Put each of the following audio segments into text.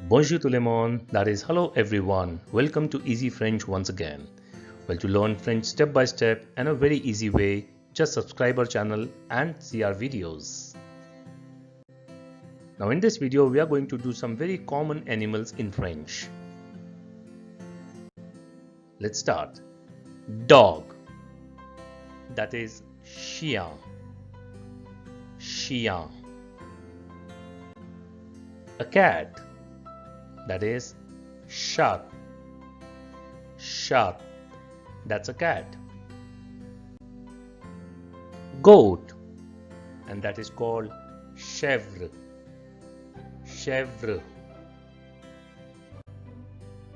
Bonjour tout le monde, that is hello everyone. Welcome to Easy French once again. Well, to learn French step by step and a very easy way, just subscribe our channel and see our videos. Now in this video, we are going to do some very common animals in French. Let's start. Dog, that is chien. Chien. A cat, that is chat. Chat, that's a cat. Goat, and that is called chèvre. Chèvre.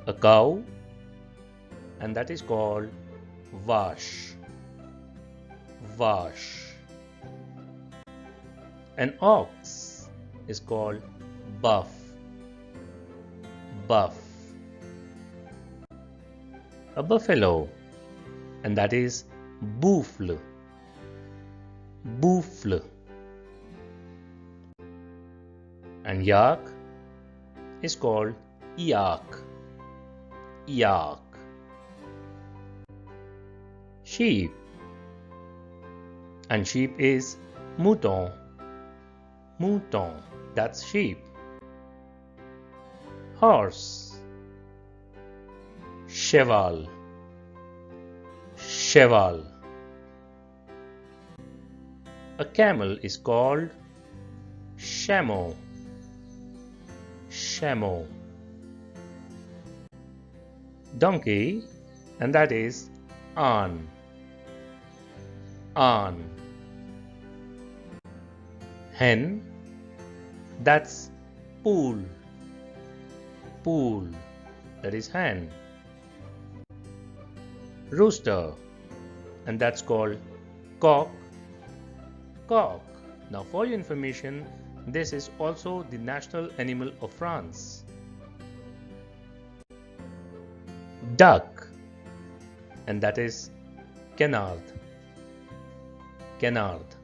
A cow, and that is called vache. Vache. An ox is called buff. Buff. A buffalo, and that is buffle. Buffle. And yak is called yak. Yak. Sheep, and sheep is mouton. Mouton, that's sheep. Horse, cheval. Cheval. A camel is called chameau. Chameau. Donkey, and that is âne. Âne. Hen, that's poule. Poule, that is hen. Rooster, and that's called cock. Cock. Now for your information, this is also the national animal of France. Duck, and that is canard. Canard.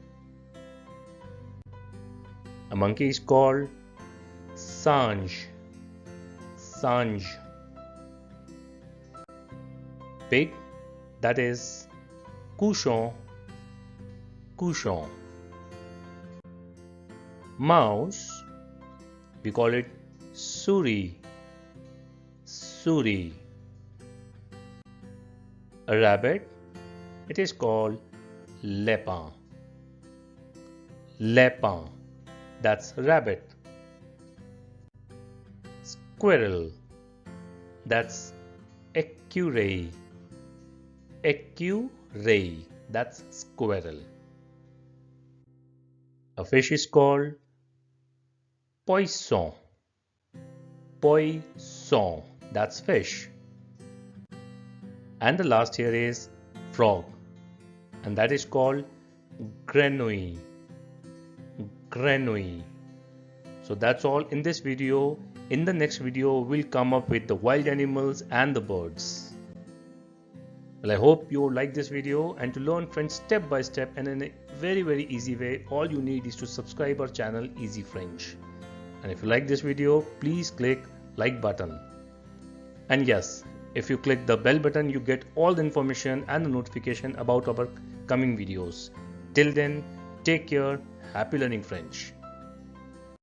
A monkey is called singe. Singe. Pig, that is cochon. Cochon. Mouse, we call it souris. Souris. A rabbit, it is called lapin. Lapin, that's rabbit. Squirrel, that's écureuil. Écureuil, that's squirrel. A fish is called poisson. Poisson, that's fish. And the last here is frog, and that is called grenouille. Grenouille. So that's all in this video. In the next video, we'll come up with the wild animals and the birds. Well, I hope you like this video, and to learn French step by step and in a very easy way, all you need is to subscribe our channel Easy French. And if you like this video, please click like button. And yes, if you click the bell button, you get all the information and the notification about our coming videos. Till then, take care, happy learning French.